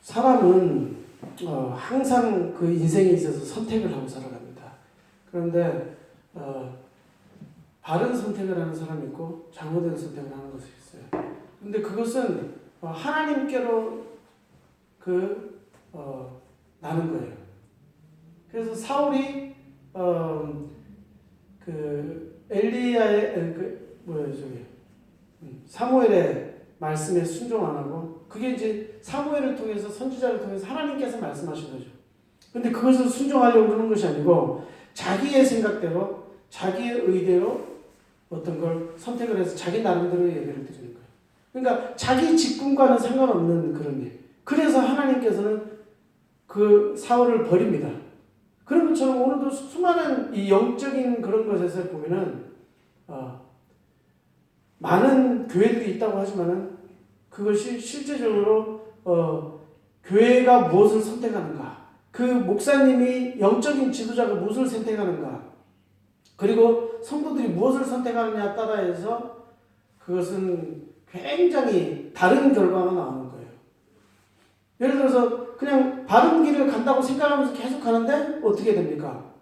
사람은 항상 그 인생에 있어서 선택을 하고 살아갑니다. 그런데 바른 선택을 하는 사람이 있고 잘못된 선택을 하는 것이 있어요. 그런데 그것은 하나님께로 나는 거예요. 그래서 사울이 엘리야의 사무엘의 말씀에 순종 안 하고, 그게 이제 사무엘을 통해서, 선지자를 통해서 하나님께서 말씀하신 거죠. 근데 그것을 순종하려고 그러는 것이 아니고 자기의 생각대로, 자기의 의대로 어떤 걸 선택을 해서 자기 나름대로 예배를 드리는 거예요. 그러니까 자기 직분과는 상관없는 그런 일. 그래서 하나님께서는 그 사울을 버립니다. 그런 것처럼 오늘도 수많은 이 영적인 그런 것에서 보면은 많은 교회들이 있다고 하지만은 그것이 실제적으로 교회가 무엇을 선택하는가, 그 목사님이 영적인 지도자가 무엇을 선택하는가, 그리고 성도들이 무엇을 선택하느냐에 따라서 그것은 굉장히 다른 결과가 나오는 거예요. 예를 들어서 그냥 바른 길을 간다고 생각하면서 계속 가는데 어떻게 됩니까?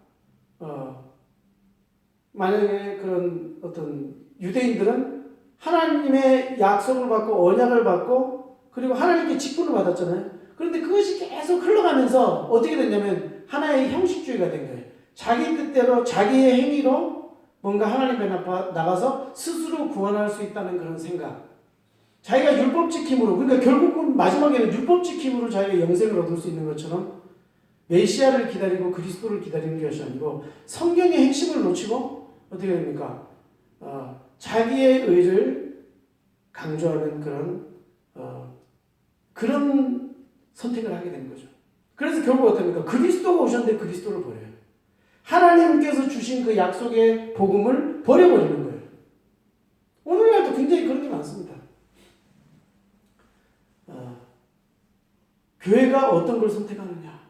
만약에 그런 어떤 유대인들은 하나님의 약속을 받고 언약을 받고 그리고 하나님께 직분을 받았잖아요. 그런데 그것이 계속 흘러가면서 어떻게 됐냐면 하나의 형식주의가 된 거예요. 자기 뜻대로 자기의 행위로 뭔가 하나님 앞에 나가서 스스로 구원할 수 있다는 그런 생각. 자기가 율법 지킴으로, 그러니까 결국은 마지막에는 율법 지킴으로 자기가 영생을 얻을 수 있는 것처럼 메시아를 기다리고 그리스도를 기다리는 것이 아니고 성경의 핵심을 놓치고 어떻게 됩니까? 자기의 의를 강조하는 그런 선택을 하게 되는 거죠. 그래서 결국 어떻습니까? 그리스도가 오셨는데 그리스도를 버려요. 하나님께서 주신 그 약속의 복음을 버려버리는 거예요. 오늘날도 굉장히 그런 게 많습니다. 교회가 어떤 걸 선택하느냐,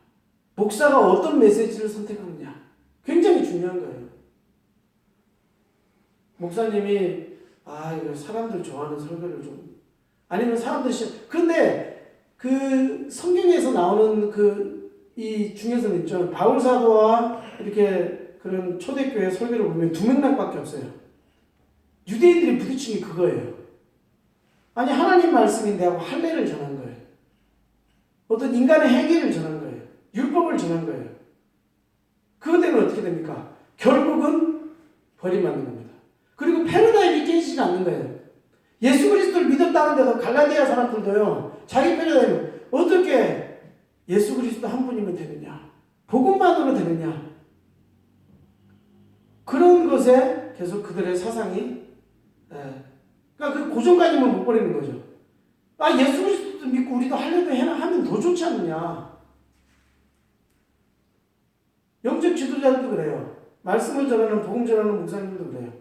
목사가 어떤 메시지를 선택하느냐, 굉장히 중요한 거예요. 목사님이 이거 사람들 좋아하는 설교를 좀, 아니면 사람들이 근데 그 성경에서 나오는 이 중에서는 있죠. 바울 사도와 이렇게 그런 초대교회 설교를 보면 두 맥락밖에 없어요. 유대인들이 부딪힌 게 그거예요. 아니 하나님 말씀인데 하고 할례를 전한 거예요. 어떤 인간의 행위를 전한 거예요. 율법을 전한 거예요. 그것 때문에 어떻게 됩니까? 결국은 버림받는 겁니다. 그리고 패러다임이 깨지지 않는 거예요. 예수 그리스도를 믿었다는데도 갈라디아 사람들도요, 자기 패러다임, 어떻게 예수 그리스도 한 분이면 되느냐, 복음만으로 되느냐, 그런 것에 계속 그들의 사상이, 그러니까 그 고정관념을 못 버리는 거죠. 예수 그리스도도 믿고 우리도 할례도 하면 더 좋지 않느냐. 영적 지도자들도 그래요. 말씀을 전하는, 복음 전하는 목사님들도 그래요.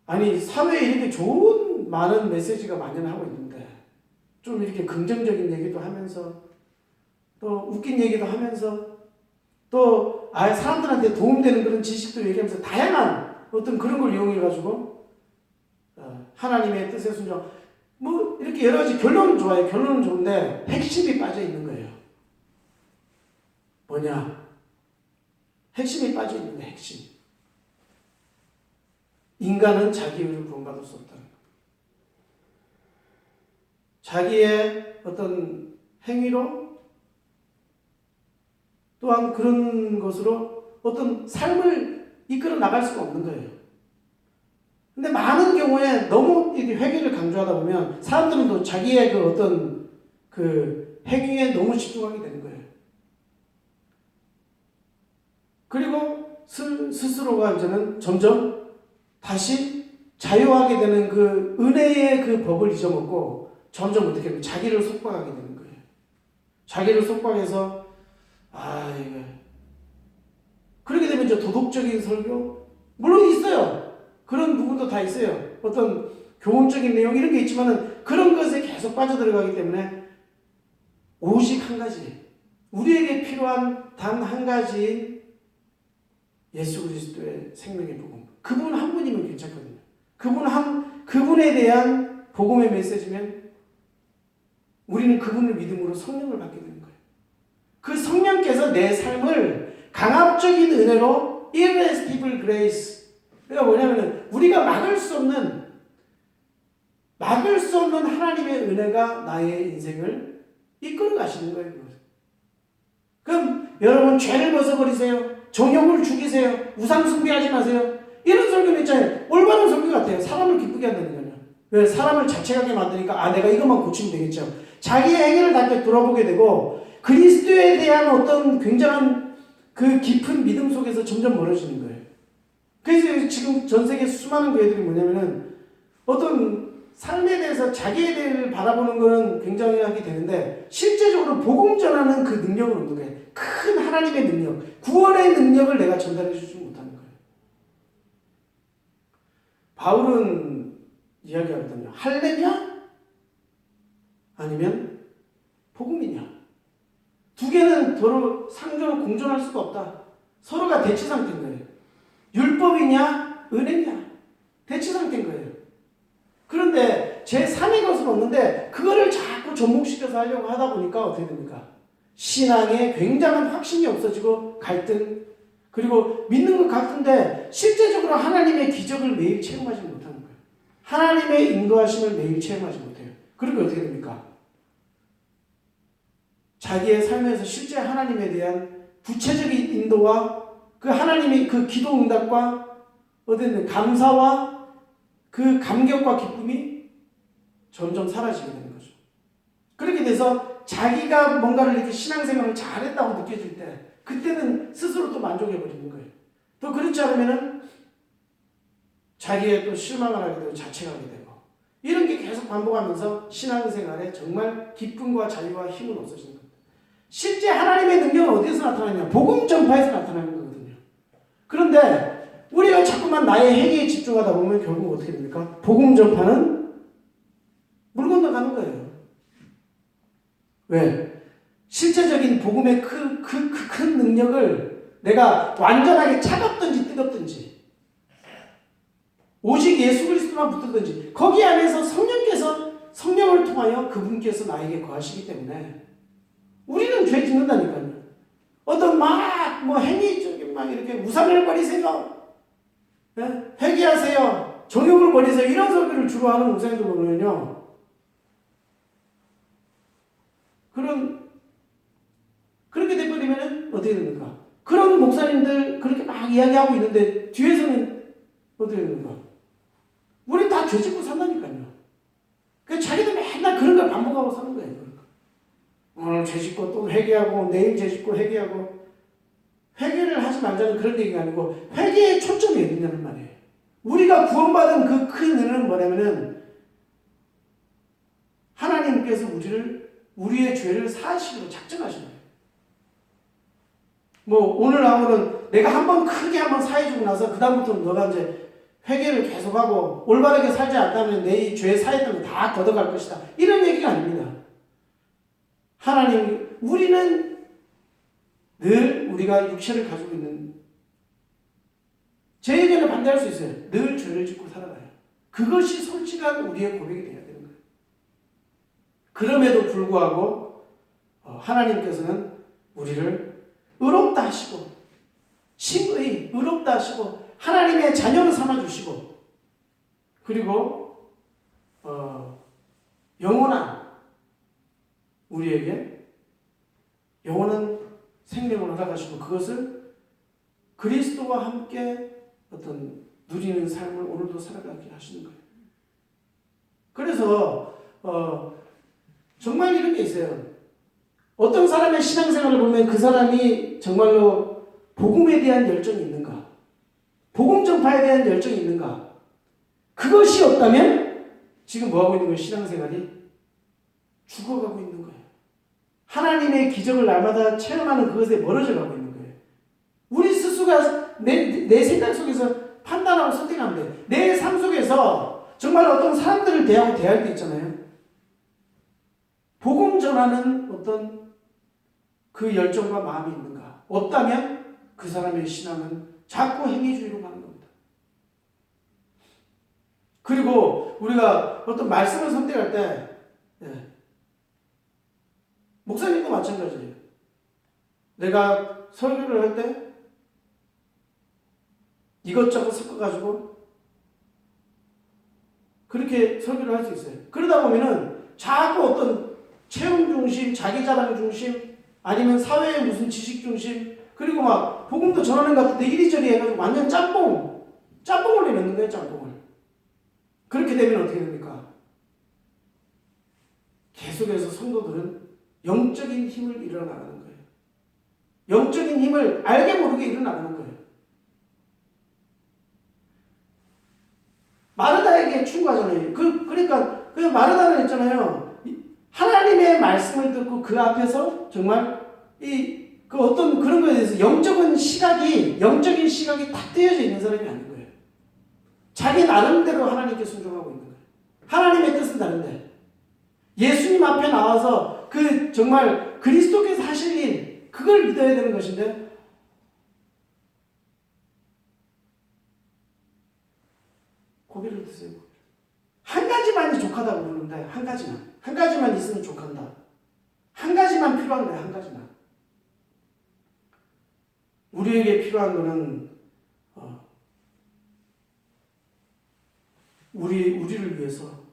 아니 사회에 이렇게 좋은 많은 메시지가 만연하고 있는데 좀 이렇게 긍정적인 얘기도 하면서 또 웃긴 얘기도 하면서 또 사람들한테 도움되는 그런 지식도 얘기하면서 다양한 어떤 그런 걸 이용해가지고 하나님의 뜻에 순종, 뭐 이렇게 여러 가지 결론은 좋아요. 결론은 좋은데 핵심이 빠져 있는 거예요. 뭐냐? 핵심이 빠져 있는 거예요. 핵심. 인간은 자기 의를 구원받을 수 없다는 것. 자기의 어떤 행위로 또한 그런 것으로 어떤 삶을 이끌어 나갈 수가 없는 거예요. 근데 많은 경우에 너무 회개를 강조하다 보면 사람들은 또 자기의 그 어떤 그 행위에 너무 집중하게 되는 거예요. 그리고 스스로가 이제는 점점 다시 자유하게 되는 그 은혜의 그 법을 잊어먹고 점점 어떻게 하면 자기를 속박하게 되는 거예요. 자기를 속박해서 이거 그렇게 되면 이제 도덕적인 설교 물론 있어요. 그런 부분도 다 있어요. 어떤 교훈적인 내용 이런 게 있지만은 그런 것에 계속 빠져들어가기 때문에 오직 한 가지, 우리에게 필요한 단 한 가지 예수 그리스도의 생명의 복음. 그분 한 분이면 괜찮거든요. 그분에 대한 복음의 메시지면 우리는 그분을 믿음으로 성령을 받게 되는 거예요. 그 성령께서 내 삶을 강압적인 은혜로 irresistible grace, 그러니까 뭐냐면 우리가 막을 수 없는 하나님의 은혜가 나의 인생을 이끌어 가시는 거예요. 그럼 여러분 죄를 벗어버리세요. 정욕을 죽이세요. 우상 숭배하지 마세요. 이런 설교는 있잖아요. 올바른 설교 같아요. 사람을 기쁘게 한다는 거예요. 왜? 사람을 자책하게 만드니까 내가 이것만 고치면 되겠죠. 자기의 행위를 다시 돌아보게 되고 그리스도에 대한 어떤 굉장한 그 깊은 믿음 속에서 점점 멀어지는 거예요. 그래서 지금 전 세계 수많은 교회들이 뭐냐면은 어떤 삶에 대해서 자기에 대해 바라보는 거는 굉장히 하게 되는데 실제적으로 복음 전하는 그 능력은 없는 거예요. 큰 하나님의 능력, 구원의 능력을 내가 전달해 주지 못하는 거예요. 바울은 이야기하거든요. 할례냐? 아니면 복음이냐? 두 개는 서로 상조로 공존할 수가 없다. 서로가 대치 상태인 거예요. 율법이냐? 은혜냐? 대치 상태인 거예요. 그런데 제3의 것은 없는데 그거를 자꾸 접목시켜서 하려고 하다 보니까 어떻게 됩니까? 신앙에 굉장한 확신이 없어지고 갈등, 그리고 믿는 건 같은데 실제적으로 하나님의 기적을 매일 체험하지 못하는 거예요. 하나님의 인도하심을 매일 체험하지 못해요. 그리고 어떻게 됩니까? 자기의 삶에서 실제 하나님에 대한 구체적인 인도와 그 하나님의 그 기도 응답과 어떤 감사와 그 감격과 기쁨이 점점 사라지게 되는 거죠. 그렇게 돼서 자기가 뭔가를 이렇게 신앙생활을 잘했다고 느껴질 때 그때는 스스로 또 만족해버리는 거예요. 또 그렇지 않으면은 자기의 또 실망을 하게 되고 자책하게 되고 이런 게 계속 반복하면서 신앙생활에 정말 기쁨과 자유와 힘은 없어지는 겁니다. 실제 하나님의 능력은 어디에서 나타나냐? 복음 전파에서 나타나는 거거든요. 그런데 우리가 자꾸만 나의 행위에 집중하다 보면 결국 어떻게 됩니까? 복음 전파는 물 건너가는 거예요. 왜? 실제적인 복음의 큰 능력을 내가 완전하게 차갑든지 뜨겁든지 오직 예수 그리스도만 붙들든지 거기 안에서 성령을 통하여 그분께서 나에게 거하시기 때문에 우리는 죄 짓는다니까요. 어떤 행위적인 이렇게 우상을 버리세요. 네? 회개하세요. 정욕을 버리세요. 이런 소리를 주로 하는 목사님들 보면요. 그렇게 돼버리면 어떻게 됩니까? 그런 목사님들 그렇게 막 이야기하고 있는데 뒤에서는 어떻게 됩니까? 우리 다 죄 짓고 산다니까요. 그러니까 자기도 맨날 그런 걸 반복하고 사는 거예요. 그러니까. 오늘 죄 짓고 또 회개하고 내일 죄 짓고 회개하고 회개를 하지 말자는 그런 얘기가 아니고 회개의 초점이 어디냐는 말이에요. 우리가 구원받은 그 큰 은혜는 뭐냐면은 하나님께서 우리의 죄를 사하시기로 작정하신 거예요. 오늘 하고는 내가 크게 한번 사해주고 나서 그다음부터는 너가 이제 회개를 계속하고 올바르게 살지 않다면 내 이 죄 사했던 거 다 걷어갈 것이다. 이런 얘기가 아닙니다. 우리는 늘 우리가 육체를 가지고 있는 제 의견을 반대할 수 있어요. 늘 죄를 짓고 살아가요. 그것이 솔직한 우리의 고백이 되어야 되는 거예요. 그럼에도 불구하고 하나님께서는 우리를 의롭다 하시고 심의 의롭다 하시고 하나님의 자녀로 삼아주시고 그리고 우리에게 영원한 생명을 허락하시고 그것을 그리스도와 함께 어떤 누리는 삶을 오늘도 살아가게 하시는 거예요. 그래서 정말 이런 게 있어요. 어떤 사람의 신앙생활을 보면 그 사람이 정말로 복음에 대한 열정이 있는가? 복음 전파에 대한 열정이 있는가? 그것이 없다면 지금 뭐하고 있는 거예요? 신앙생활이 죽어가고 있는 거예요. 하나님의 기적을 날마다 체험하는 그것에 멀어져 가고 있는 거예요. 우리 스스로가 내 생각 속에서 판단하고 선택하면 돼. 내 삶 속에서 정말 어떤 사람들을 대할 때 있잖아요. 복음 전하는 어떤 그 열정과 마음이 있는가? 없다면 그 사람의 신앙은 자꾸 행위주의로 가는 겁니다. 그리고 우리가 어떤 말씀을 선택할 때 목사님도 마찬가지예요. 내가 설교를 할 때 이것저것 섞어가지고 그렇게 설교를 할 수 있어요. 그러다 보면은 자꾸 어떤 체험 중심, 자기 자랑 중심, 아니면 사회의 무슨 지식 중심, 그리고 막 복음도 전하는 것 같은데 이리저리 해가지고 완전 짬뽕을 내놓는 거예요, 짬뽕을. 그렇게 되면 어떻게 됩니까? 계속해서 성도들은 영적인 힘을 잃어나가는 거예요. 영적인 힘을 알게 모르게 잃어나가는 거예요. 마르다에게 충고하잖아요. 그러니까 마르다는 있잖아요. 하나님의 말씀을 듣고 그 앞에서 정말 그 어떤 그런 거에 대해서 영적인 시각이 딱 떼어져 있는 사람이 아닌 거예요. 자기 나름대로 하나님께 순종하고 있는 거예요. 하나님의 뜻은 다른데 예수님 앞에 나와서 그 정말 그리스도께서 하실 일 그걸 믿어야 되는 것인데 고개를 드세요. 한 가지만이 족하다고 부르는데 한 가지만 있으면 족한다. 한 가지만 필요한 거야. 한 가지만. 우리에게 필요한 거는 우리를 위해서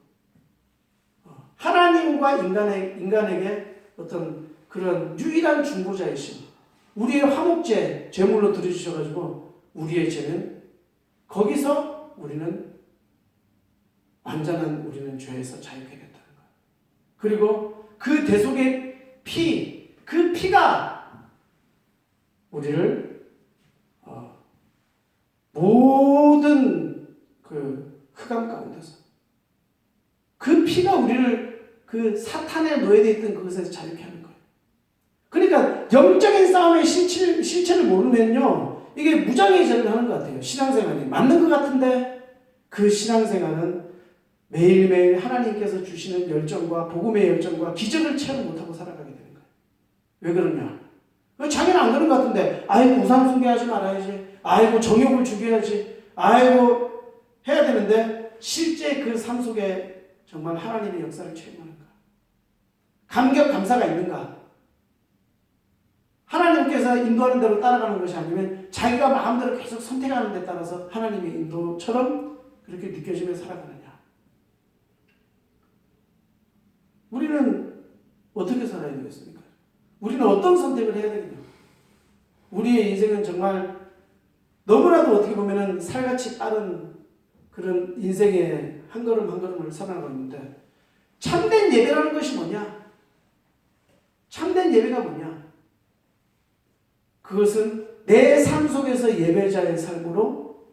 하나님과 인간에게 어떤 그런 유일한 중보자이신 우리의 화목제 제물로 드려주셔가지고 우리의 죄는 거기서 우리는 우리는 죄에서 자유케 됐다는 거예요. 그리고 그 대속의 그 피가 우리를 모든 그 흑암 가운데서 그 피가 우리를 그 사탄의 노예되어 있던 그것에서 자유케 하는 거예요. 그러니까 영적인 싸움의 실체를 모르면요 이게 무장의 죄를 하는 것 같아요. 신앙생활이 맞는 것 같은데 그 신앙생활은 매일매일 하나님께서 주시는 열정과 복음의 열정과 기적을 체험 못하고 살아가게 되는 거예요. 왜 그러냐? 자기는 안 그런 것 같은데 아이고 우상 숭배하지 말아야지, 아이고 정욕을 죽여야지, 아이고 해야 되는데 실제 그 삶 속에 정말 하나님의 역사를 체험하는가? 감격 감사가 있는가? 하나님께서 인도하는 대로 따라가는 것이 아니면 자기가 마음대로 계속 선택하는 데 따라서 하나님의 인도처럼 그렇게 느껴지며 살아가느냐? 우리는 어떻게 살아야 되겠습니까? 우리는 어떤 선택을 해야 되겠냐? 우리의 인생은 정말 너무나도 어떻게 보면은 살같이 빠른 그런 인생의 한 걸음 한 걸음을 살아가고 있는데 참된 예배라는 것이 뭐냐? 참된 예배가 뭐냐? 그것은 내 삶 속에서 예배자의 삶으로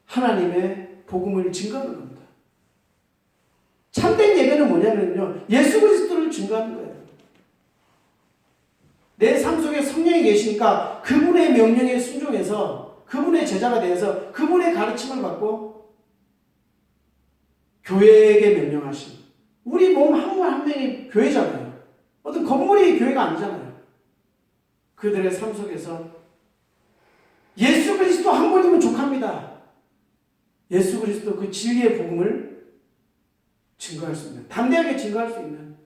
하나님의 복음을 증거하는 겁니다. 참된 예배는 뭐냐면요, 예수 그리스도를 증거하는 거예요. 내 삶 속에 성령이 계시니까 그분의 명령에 순종해서 그분의 제자가 되어서 그분의 가르침을 받고 교회에게 명령하신 우리 몸 한 명이 교회잖아요. 어떤 건물이 교회가 아니잖아요. 그들의 삶 속에서 예수 그리스도 한 분이면 족합니다. 예수 그리스도 그 진리의 복음을 증거할 수 있는, 담대하게 증거할 수 있는.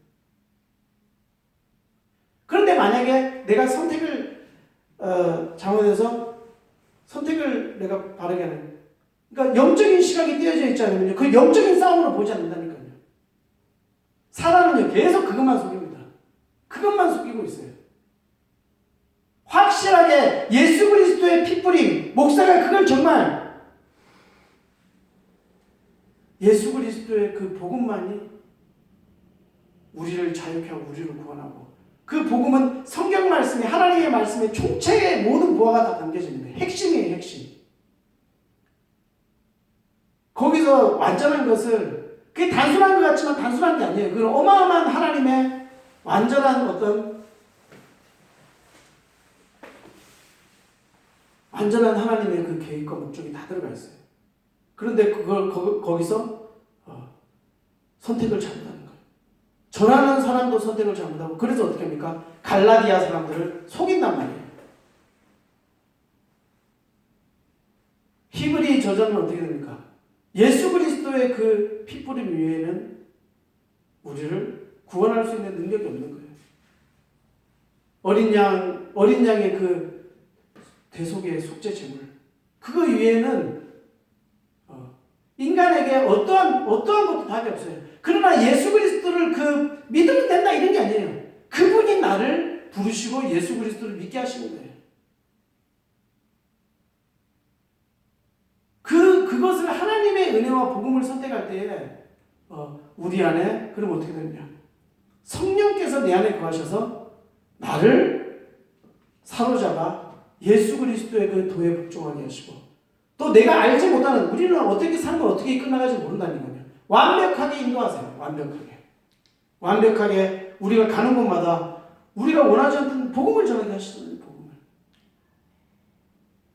그런데 만약에 내가 선택을 잘못해서 선택을 내가 바르게 하는, 그러니까 영적인 시각이 띄어져 있지 않으면 그 영적인 싸움으로 보지 않는다니까요. 사람은요 계속 그것만 속입니다. 그것만 속이고 있어요. 확실하게 예수 그리스도의 핏뿌림, 목사가 그걸 정말 예수 그리스도의 그 복음만이 우리를 자유케 하고 우리를 구원하고, 그 복음은 성경 말씀이 하나님의 말씀의 총체의 모든 보화가 다 담겨지는 거예요. 핵심이에요, 핵심. 거기서 완전한 것을, 그게 단순한 것 같지만 단순한 게 아니에요. 그건 어마어마한 하나님의 완전한 완전한 하나님의 그 계획과 목적이 다 들어가 있어요. 그런데 거기서 선택을 잘못하는 거예요. 전하는 사람도 선택을 잘못하고, 그래서 어떻게 합니까? 갈라디아 사람들을 속인단 말이에요. 히브리 저자는 어떻게 됩니까? 예수 그리스도의 그 핏뿌림 위에는 우리를 구원할 수 있는 능력이 없는 거예요. 어린 양의 그 대속의 속죄 제물. 그거 이외에는 인간에게 어떠한 것도 답이 없어요. 그러나 예수 그리스도를 믿으면 된다 이런 게 아니에요. 그분이 나를 부르시고 예수 그리스도를 믿게 하시는 거예요. 그것을 하나님의 은혜와 복음을 선택할 때에 우리 안에 그럼 어떻게 되느냐? 성령께서 내 안에 거하셔서 나를 사로잡아 예수 그리스도의 그 도에 복종하게 하시고 또 내가 알지 못하는 우리는 어떻게 삶을 어떻게 끝나갈지 모른다는 거예요. 완벽하게 인도하세요. 완벽하게 우리가 가는 곳마다 우리가 원하지 않던 복음을 전하게 하시는 복음을.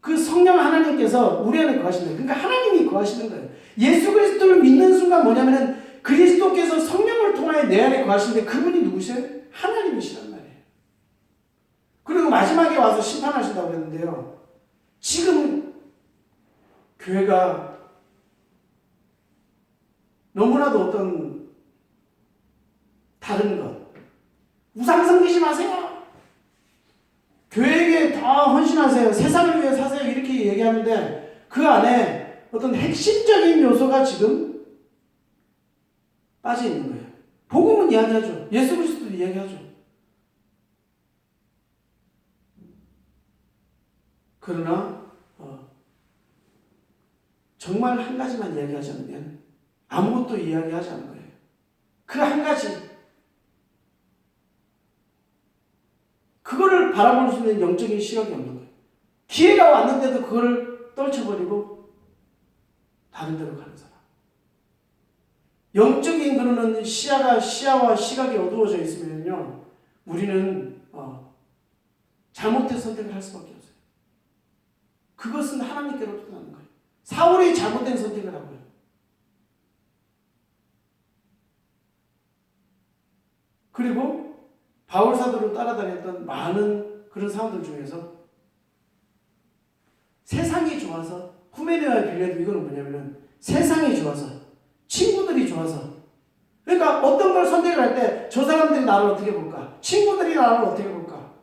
그 성령 하나님께서 우리 안에 거하시는 거예요. 그러니까 하나님이 거하시는 거예요. 예수 그리스도를 믿는 순간 뭐냐면은 그리스도께서 성령을 통하여 내 안에 거하시는데 그분이 누구세요? 하나님이시란 말이에요. 그리고 마지막에 와서 심판하신다고 했는데요. 지금 교회가 너무나도 어떤 다른 것 우상 섬기지 마세요. 교회에게 더 헌신하세요. 세상을 위해 사세요. 이렇게 얘기하는데 그 안에 어떤 핵심적인 요소가 지금 빠져 있는 거예요. 복음은 이야기하죠. 예수 그리스도도 이야기하죠. 그러나 정말 한 가지만 이야기하지 않으면 아무것도 이야기하지 않는 거예요. 그 한 가지 그거를 바라볼 수 있는 영적인 시각이 없는 거예요. 기회가 왔는데도 그걸 떨쳐버리고 다른 데로 가는 사람. 영적인 그러는 시야와 시각이 어두워져 있으면요, 우리는 잘못된 선택을 할 수밖에 없어요. 그것은 하나님께로부터 나는 거예요. 사울이 잘못된 선택을 하고요. 그리고 바울 사도를 따라다녔던 많은 그런 사람들 중에서 세상이 좋아서 후메네와 빌레도 이거는 뭐냐면은 세상이 좋아서 친구들이 좋아서 그러니까 어떤 걸 선택을 할 때 저 사람들이 나를 어떻게 볼까? 친구들이 나를 어떻게 볼까?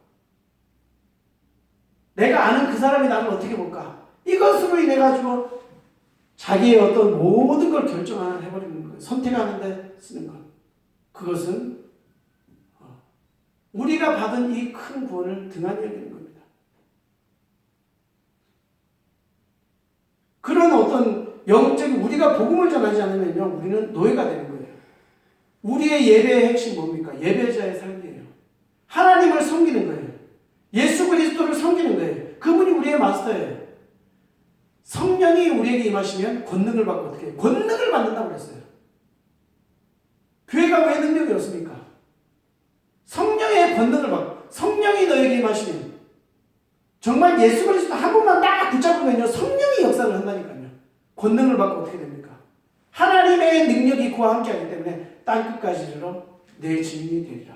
내가 아는 그 사람이 나를 어떻게 볼까? 이것으로 인해 가지고 자기의 어떤 모든 걸 결정해버리는 거예요. 선택하는데 쓰는 것. 그것은 우리가 받은 이 큰 구원을 등한히 여기는 겁니다. 그런 어떤 영적인 우리가 복음을 전하지 않으면요, 우리는 노예가 되는 거예요. 우리의 예배의 핵심 뭡니까? 예배자의 삶이에요. 하나님을 섬기는 거예요. 예수 그리스도를 섬기는 거예요. 그분이 우리의 마스터예요. 성령이 우리에게 임하시면 권능을 받고 어떻게 해요? 권능을 받는다고 그랬어요. 교회가 왜 능력이 없습니까? 성령의 권능을 받고 성령이 너에게 임하시면 정말 예수 그리스도 한 번만 딱 붙잡으면요 성령이 역사를 한다니까요. 권능을 받고 어떻게 됩니까? 하나님의 능력이 그와 함께하기 때문에 땅끝까지 이르러 내 증인이 되리라.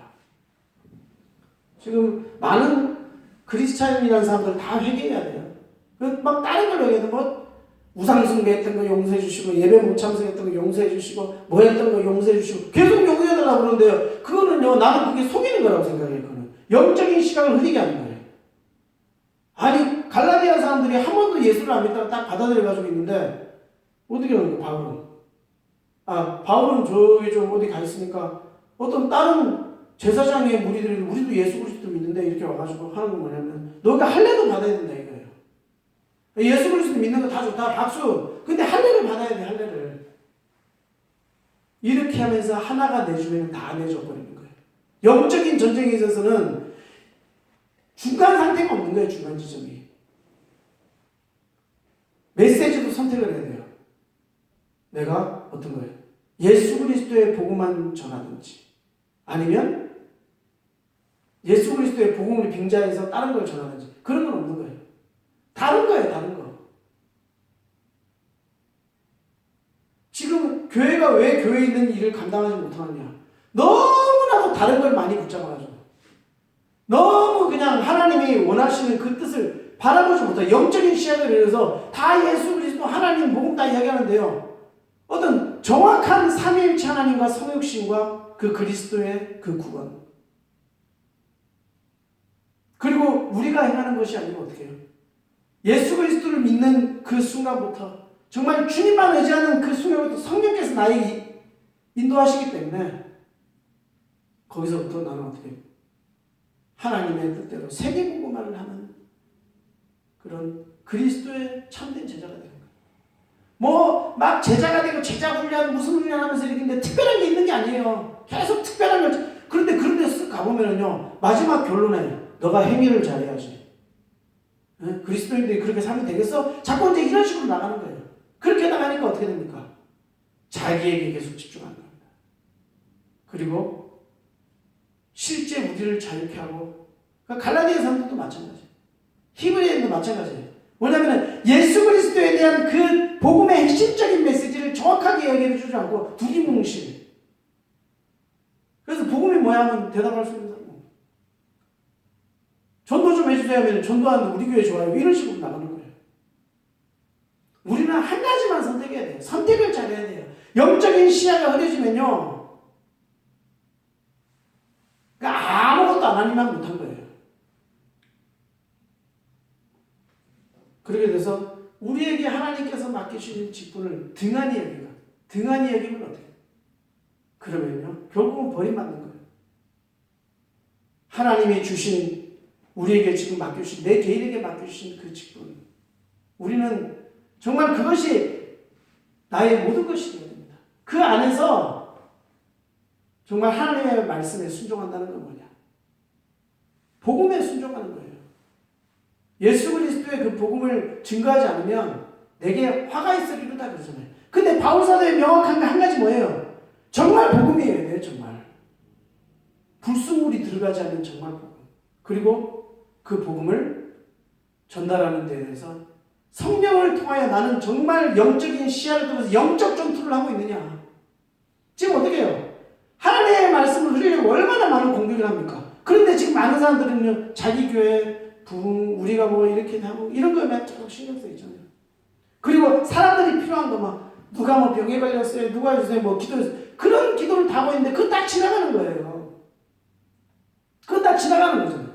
지금 많은 그리스찬이라는 사람들 다 회개해야 돼요. 막 다른 걸 얘기해도 뭐 우상숭배했던 거 용서해 주시고 예배 못 참석했던 거 용서해 주시고 뭐 했던 거 용서해 주시고 계속 용서해달라고 그러는데요. 그거는요 나는 그게 속이는 거라고 생각해요. 그거는 영적인 시각을 흐리게 하는 거예요. 아니 갈라디아 사람들이 한 번도 예수를 안 믿다가 딱 받아들여가지고 있는데 어떻게 하는 거예요? 바울은 저기 좀 어디 가 있으니까 어떤 다른 제사장의 무리들이 우리도 예수 그리스도 믿는데 이렇게 와가지고 하는 건 뭐냐면 너가 할례도 받아야 된다 이거예요. 예수 그리스도 믿는 거 다 좋다 박수. 근데 할례를 받아야 돼. 할례를 이렇게 하면서 하나가 내주면 다 내줘 버리는 거예요. 영적인 전쟁에 있어서는 중간 상태가 없는 거예요. 중간 지점이. 메시지도 선택을 해야 돼요. 내가 어떤 거예요? 예수 그리스도의 복음만 전하든지 아니면 예수 그리스도의 복음을 빙자해서 다른 걸 전하든지 그런 건 없는 거예요. 다른 거예요. 다른 거. 지금 교회가 왜 교회에 있는 일을 감당하지 못하느냐. 너무나도 다른 걸 많이 붙잡아가지고 너무 그냥 하나님이 원하시는 그 뜻을 바라보지 못해요. 영적인 시야를 잃어서 다 예수 그리스도 하나님 복음 다 이야기하는데요. 어떤 이거는 정확한 삼위일체 하나님과 성육신과 그 그리스도의 그 구원. 그리고 우리가 행하는 것이 아니고 어떻게 해요? 예수 그리스도를 믿는 그 순간부터 정말 주님만 의지하는 그 순간부터 성령께서 나에게 인도하시기 때문에 거기서부터 나는 어떻게 해요? 하나님의 뜻대로 세계복음화를 하는 그런 그리스도의 참된 제자가 되는 거예요. 뭐 막 제자가 되고 제자 훈련 무슨 훈련하면서 이렇게 있는데 특별한 게 있는 게 아니에요. 계속 특별한 걸. 그런데 그런 데 쓱 가보면요 마지막 결론에 너가 행위를 잘해야지. 네? 그리스도인들이 그렇게 살면 되겠어? 자꾸 이제 이런 식으로 나가는 거예요. 그렇게 나가니까 어떻게 됩니까? 자기에게 계속 집중하는 겁니다. 그리고 실제 우리를 자유케 하고 그러니까 갈라디아 사람들도 마찬가지예요. 히브리인도 마찬가지예요. 뭐냐면 예수 그리스도에 대한 그 복음의 핵심적인 메시지를 정확하게 얘기해 주지 않고 두리뭉실. 그래서 복음이 뭐야 하면 대답할 수 있는 사람. 전도 좀 해주세요 하면 전도하는데 우리 교회 좋아요. 이런 식으로 나가는 거예요. 우리는 한 가지만 선택해야 돼요. 선택을 잘해야 돼요. 영적인 시야가 흐려지면요. 그러니까 아무것도 안 하니만 못한 거예요. 그렇게 돼서 우리에게 하나님께서 맡기시는 직분을 등한히 여기가. 등한히 여기면 어떻게 해요? 그러면요. 결국은 버림받는 거예요. 하나님이 주신 우리에게 지금 맡겨주신 내 개인에게 맡겨주신 그 직분. 우리는 정말 그것이 나의 모든 것이 되어야 됩니다. 그 안에서 정말 하나님의 말씀에 순종한다는 건 뭐냐? 복음에 순종하는 거예요. 예수 그리스도의 그 복음을 증거하지 않으면 내게 화가 있을 이유다 그러잖아요. 근데 바울 사도의 명확한 게 한 가지 뭐예요? 정말 복음이에요. 네, 정말. 불순물이 들어가지 않는 정말 복음. 그리고 그 복음을 전달하는 데 대해서 성령을 통하여 나는 정말 영적인 시야를 통해서 영적 전투를 하고 있느냐. 지금 어떻게 해요? 하나님의 말씀을 흐리려고 얼마나 많은 공격을 합니까? 그런데 지금 많은 사람들은요, 자기 교회, 부흥, 우리가 뭐 이렇게 하고 이런 거에만 계속 신경 써 있잖아요. 그리고 사람들이 필요한 것만 누가 뭐 병에 걸렸어요, 누가 해주세요, 뭐 기도했어요. 그런 기도를 다 하고 있는데 그건 다 지나가는 거예요. 그건 다 지나가는 거잖아요.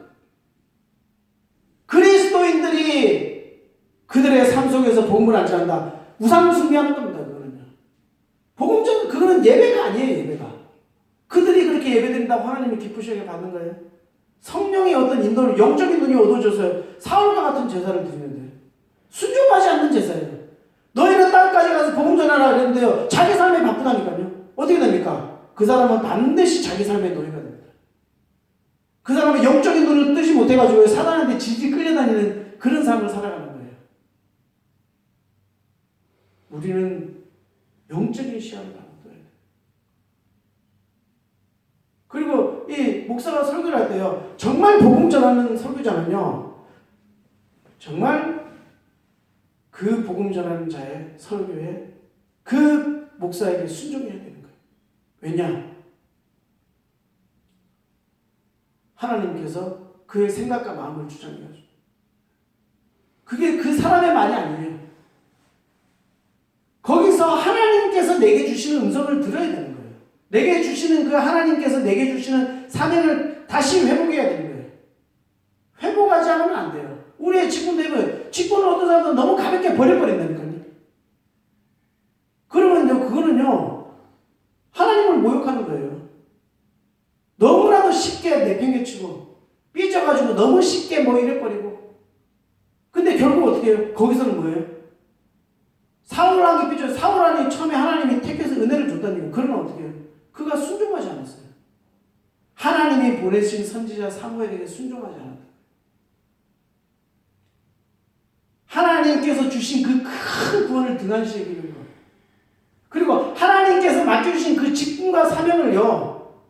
그리스도인들이 그들의 삶 속에서 복음을 알지 않는다. 우상 숭배하는 겁니다. 그거는요. 복음전 그거는 예배가 아니에요. 예배가. 그들이 그렇게 예배드린다고 하나님이 기쁘시게 받는 거예요. 성령의 어떤 인도를 영적인 눈이 어두워져서 사울과 같은 제사를 드리는데 순종하지 않는 제사예요. 너희는 땅까지 가서 복음 전하라 그랬는데요. 자기 삶에 바쁘다니까요. 어떻게 됩니까? 그 사람은 반드시 자기 삶의 노예가 됩니다. 그 사람은 영적인 눈을 뜨지 못해가지고 사단한테 질질 끌려다니는 그런 삶을 살아가는 거예요. 우리는 영적인 시야를 갖고 떠야 돼요. 그리고 이 목사가 설교를 할 때요. 정말 복음 전하는 설교자는요. 정말 그 복음 전하는 자의 설교에 그 목사에게 순종해야 되는 거예요. 왜냐? 하나님께서 그의 생각과 마음을 주장해가지고 그게 그 사람의 말이 아니에요. 거기서 하나님께서 내게 주시는 음성을 들어야 되는 거예요. 내게 주시는 그 하나님께서 내게 주시는 사명을 다시 회복해야 되는 거예요. 회복하지 않으면 안 돼요. 우리의 직분되면 직분을 어떤 사람은 너무 가볍게 버려버린다니까요. 그러면요, 그거는요, 하나님을 모욕하는 거예요. 너무나도 쉽게 내팽개치고 삐져가지고 너무 쉽게 뭐 이래버리고. 근데 결국 어떻게 해요? 거기서는 뭐예요? 사울왕이 삐져. 사울왕이 처음에 하나님이 택해서 은혜를 줬다니까. 그러면 어떻게 해요? 그가 순종하지 않았어요. 하나님이 보내신 선지자 사무엘에게 순종하지 않았다. 하나님께서 주신 그 큰 구원을 등한시해 기는 것. 그리고 하나님께서 맡겨주신 그 직분과 사명을요,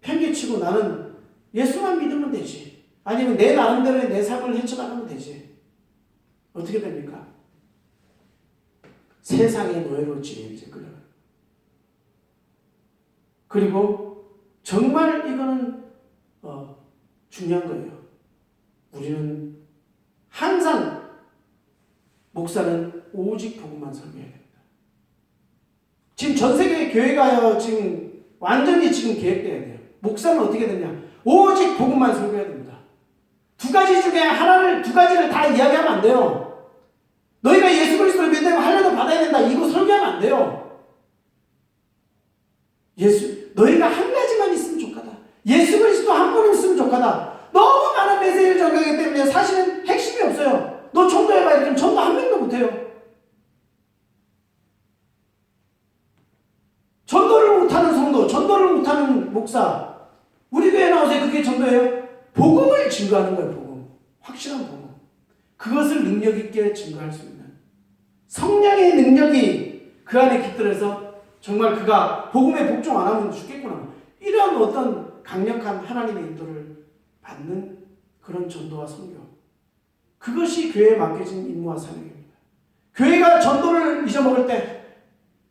팽개치고 나는 예수만 믿으면 되지. 아니면 내 나름대로의 내 삶을 헤쳐나가면 되지. 어떻게 됩니까? 세상의 노예로 이제 끌려가요. 그리고 정말 이거는 중요한 거예요. 우리는 항상 목사는 오직 복음만 설교해야 됩니다. 지금 전 세계 교회가요, 지금 완전히 지금 계획돼야 돼요. 목사는 어떻게 되냐? 오직 복음만 설교해야 됩니다. 두 가지 중에 하나를, 두 가지를 다 이야기하면 안 돼요. 너희가 예수 그리스도를 믿으면 할례도 받아야 된다. 이거 설교하면 안 돼요. 너희가 한 가지만 있으면 좋겠다. 예수 그리스도 한 분 있으면 좋겠다. 너무 많은 메시지를 전하기 때문에 사실은 핵심이 없어요. 너 전도해봐. 이러면 전도 한 명도 못해요. 전도를 못하는 성도, 전도를 못하는 목사, 우리 교회에 나오세요. 그게 전도예요? 복음을 증거하는 거예요. 복음. 확실한 복음. 그것을 능력 있게 증거할 수 있는 성령의 능력이 그 안에 깃들어서 정말 그가 복음에 복종 안 하면 죽겠구나. 이런 어떤 강력한 하나님의 인도를 받는 그런 전도와 선교. 그것이 교회에 맡겨진 임무와 사명입니다. 교회가 전도를 잊어먹을 때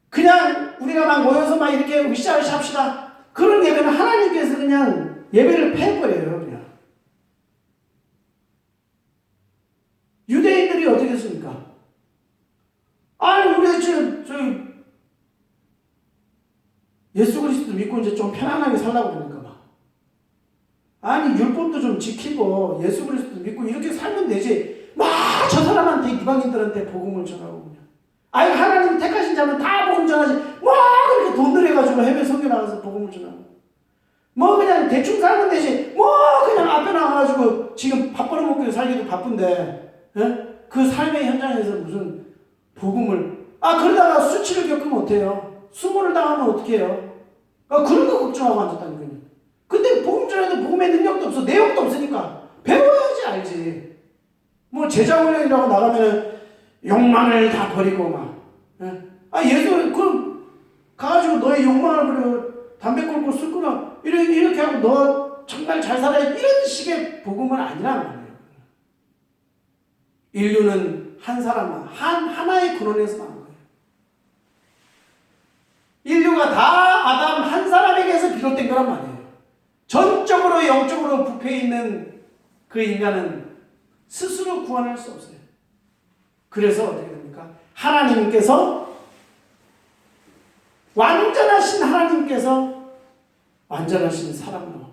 그냥 우리가 막 모여서 막 이렇게 으쌰으쌰 합시다. 그런 예배는 하나님께서 그냥 예배를 패버려요. 그냥. 유대인들이 어떻게 했습니까? 아니 우리 지금 저희 예수 그리스도 믿고 이제 좀 편안하게 살라고 그러니까 막. 아니 율법도 좀 지키고 예수 그리스도 믿고 이렇게 살면 되지. 막 저 사람한테 이방인들한테 복음을 전하고 그냥. 아니 하나님 택하신 자면 다 복음 전하지. 뭐 그렇게 돈 들여가지고 해외 선교 나가서 복음을 전하고. 뭐 그냥 대충 살면 되지. 뭐 그냥 앞에 나가가지고 지금 밥 벌어먹고 살기도 바쁜데 예? 그 삶의 현장에서 무슨 복음을 그러다가 수치를 겪으면 어때요? 수모를 당하면 어떻게 해요? 그런 거 걱정하고 앉았다니까요. 근데 복음 전에도 복음의 능력도 없어. 내용도 없으니까 배워야지 알지. 뭐 제자훈련이라고 나가면은 욕망을 다 버리고 막 예수 가가지고 너의 욕망을 버려 담배 끊고 술 끊어 이렇게 하고 너 정말 잘 살아야 이런 식의 복음은 아니란 말이에요. 인류는 한 사람 하나의 근원에서 나온 거예요. 인류가 다 아담 한 사람에게서 비롯된 거란 말이에요. 전적으로 영적으로 부패해 있는 그 인간은 스스로 구원할 수 없어요. 그래서 어떻게 됩니까? 하나님께서 완전하신 하나님께서 완전하신 사람으로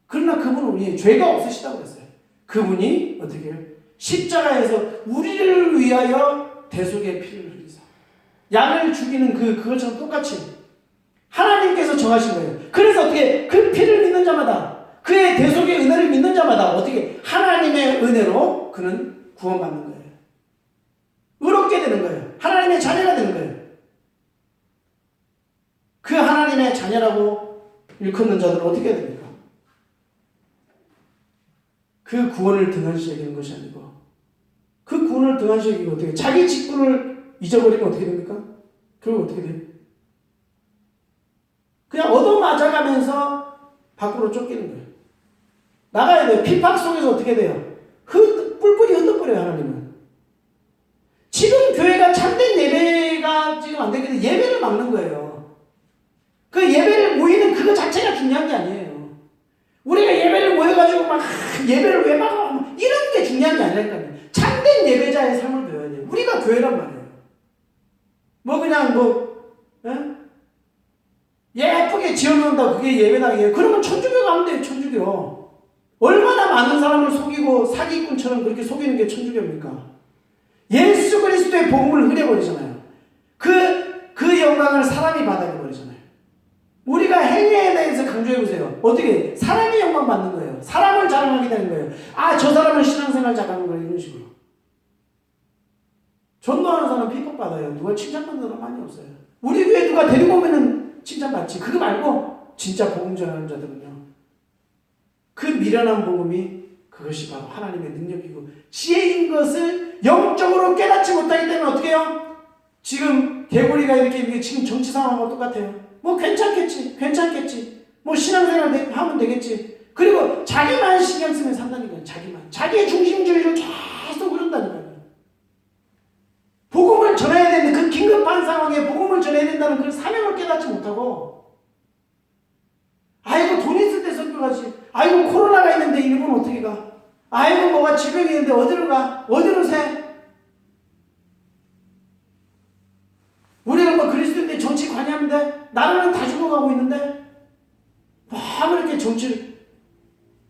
그러나 그분은 우리 죄가 없으시다고 그랬어요. 그분이 어떻게 해요? 십자가에서 우리를 위하여 대속의 피를 흘리사 양을 죽이는 그것처럼 똑같이 하나님께서 정하신 거예요. 그래서 어떻게 그 피를 믿는 자마다 그의 대속의 은혜를 믿는 자마다 어떻게 하나님의 은혜로 그는 구원받는 거예요. 의롭게 되는 거예요. 하나님의 자녀가 되는 거예요. 그 하나님의 자녀라고 일컫는 자들은 어떻게 해야 됩니까? 그 구원을 등한시 여기는 것이 아니고 그 구원을 등한시 여기고 어떻게 자기 직분을 잊어버리면 어떻게 됩니까? 그럼 어떻게 돼요? 그냥 얻어맞아가면서 밖으로 쫓기는 거예요. 나가야 돼요. 핍박 속에서 어떻게 돼요? 뿔뿔이 흩어버려요. 하나님은. 지금 교회가 참된 예배가 지금 안 되기 때문에 예배를 막는 거예요. 그 예배를 모이는 그거 자체가 중요한 게 아니에요. 우리가 예배를 모여가지고 막 예배를 왜 막아 이런 게 중요한 게 아니라니까요. 참된 예배자의 삶을 배워야 돼요. 우리가 교회란 말이에요. 뭐 그냥 예쁘게 지어놓는다고 그게 예배당이에요. 그러면 천주교 가면 돼요. 천주교. 얼마나 많은 사람을 속이고 사기꾼처럼 그렇게 속이는 게 천주교입니까? 예수 그리스도의 복음을 흐려버리잖아요. 그 영광을 사람이 받아버리잖아요. 우리가 행위에 대해서 강조해보세요. 어떻게? 사람이 영광 받는 거예요. 사람을 자랑하게 되는 거예요. 저 사람은 신앙생활 잘하는 거예요. 이런 식으로. 전도하는 사람 핍박받아요. 누가 칭찬받는 사람 많이 없어요. 우리 교회 누가 데리고 오면은 칭찬받지. 그거 말고 진짜 복음 전하는 자들은요. 그 미련한 복음이 그것이 바로 하나님의 능력이고 지혜인 것을 영적으로 깨닫지 못하기 때문에 어떻게 해요? 지금 개구리가 이렇게 지금 정치 상황하고 똑같아요. 뭐 괜찮겠지. 뭐 신앙생활 하면 되겠지. 그리고 자기만 신경 쓰면 산다니까요. 자기의 중심주의를 계속 그런다니까요. 복음을 전해야 되는 그 긴급한 상황에 복음을 전해야 된다는 그 사명을 깨닫지 못하고 돈 있을 때 선교 가지. 코로나가 있는데 일본 어떻게 가? 뭐가 질병이 있는데 어디로 가? 어디로 새? 우리가 뭐 그리스도인데 정치 관여 다 그렇게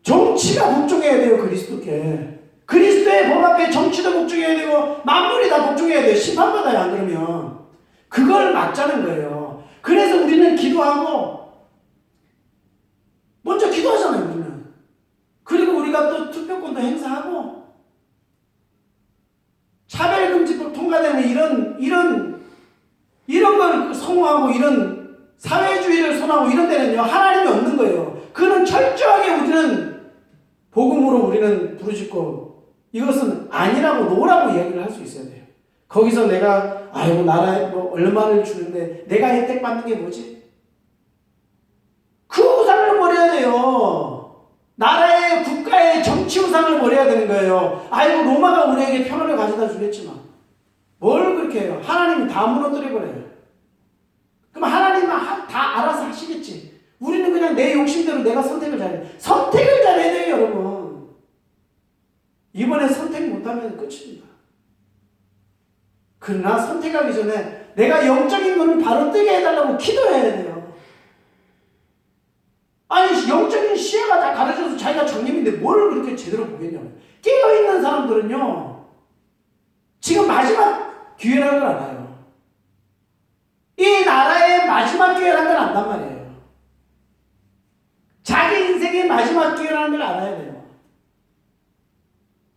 정치가 복종해야 돼요. 그리스도께. 그리스도의 법 앞에 정치도 복종해야 되고 만물이 다 복종해야 돼요. 심판받아요. 안 그러면. 그걸 막자는 거예요. 그래서 우리는 기도하고 먼저 기도하잖아요. 우리는. 그리고 우리가 또 투표권도 행사하고 차별금지법 통과되는 이런 걸 성호하고 이런 사회주의를 선하고 이런 데는요. 하나님이 없는 거예요. 그는 철저하게 우리는 복음으로 우리는 부르짖고 이것은 아니라고 노라고 이야기를 할 수 있어야 돼요. 거기서 내가 아이고 나라에 뭐 얼마를 주는데 내가 혜택 받는 게 뭐지? 그 우상을 버려야 돼요. 나라의 국가의 정치 우상을 버려야 되는 거예요. 아이고 로마가 우리에게 평화를 가져다 주겠지만 뭘 그렇게 해요? 하나님이 다 무너뜨려 버려요. 그럼 하나님은 다 알아서 하시겠지. 우리는 그냥 내 욕심대로 내가 선택을 잘해. 선택을 잘해야 돼요, 여러분. 이번에 선택 못하면 끝입니다. 그러나 선택하기 전에 내가 영적인 눈을 바로 뜨게 해달라고 기도해야 돼요. 아니 영적인 시야가 다 가려져서 자기가 장님인데 뭘 그렇게 제대로 보겠냐고. 깨어있는 사람들은요. 지금 마지막 기회라는 걸 알아요. 이 나라의 마지막 기회라는 걸 안단 말이에요. 자기 인생의 마지막 기회라는 걸 알아야 돼요.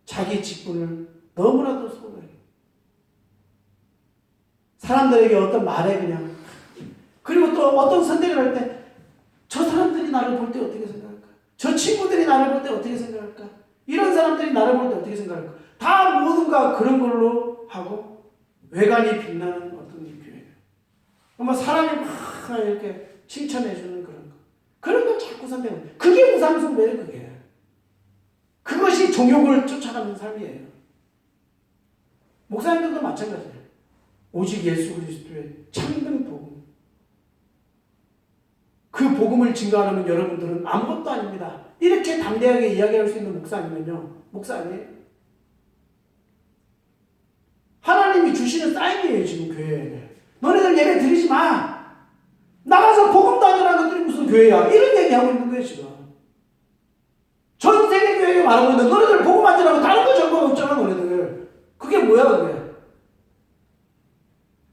자기 직분을 너무나도 소홀해요. 사람들에게 어떤 말에 그냥 그리고 또 어떤 선택을 할 때 저 사람들이 나를 볼 때 어떻게 생각할까? 저 친구들이 나를 볼 때 어떻게 생각할까? 이런 사람들이 나를 볼 때 어떻게 생각할까? 다 모두가 그런 걸로 하고 외관이 빛나는 어떤 교회예요. 뭐 사람이 막 이렇게 칭찬해주는 그런 거. 그런 걸 자꾸 선택하는 그게 우상숭배예요. 그게. 그것이 종욕을 쫓아가는 삶이에요. 목사님들도 마찬가지예요. 오직 예수 그리스도의 참된 복음. 그 복음을 증거하려면 여러분들은 아무것도 아닙니다. 이렇게 담대하게 이야기할 수 있는 목사 아니면요. 목사 아니에요. 하나님이 주시는 사인이에요. 지금 교회에. 너네들 예배 드리지 마. 나가서 복음 다니라는 것들이 무슨 교회야. 이런 얘기하고 있는 거예요. 지금. 전 세계 교회가 말하고 있는데 너네들 복음 안 전하고 다른 거 전공 없잖아. 너네들. 그게 뭐야 그게.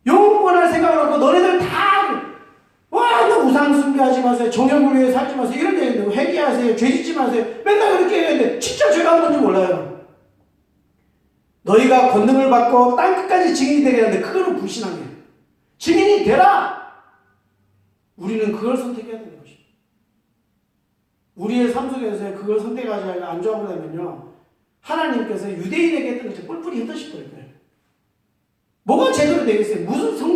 영원할 생각을 하고 너네들 다 너 우상 숭배하지 마세요. 정욕을 위해 살지 마세요. 이런 얘기인데 회개하세요. 죄 짓지 마세요. 맨날 그렇게 얘기하는데 진짜 죄가 한 건지 몰라요. 너희가 권능을 받고 땅끝까지 증인이 되게 하는데 그거는 불신앙이에요. 증인이 되라. 우리는 그걸 선택해야 되는 것입니다. 우리의 삶 속에서 그걸 선택하지 안 좋아하고 나면요. 하나님께서 유대인에게 했던 것처럼 뿔뿔이 흩어질 거예요. 뭐가 제대로 되겠어요? 무슨 성령이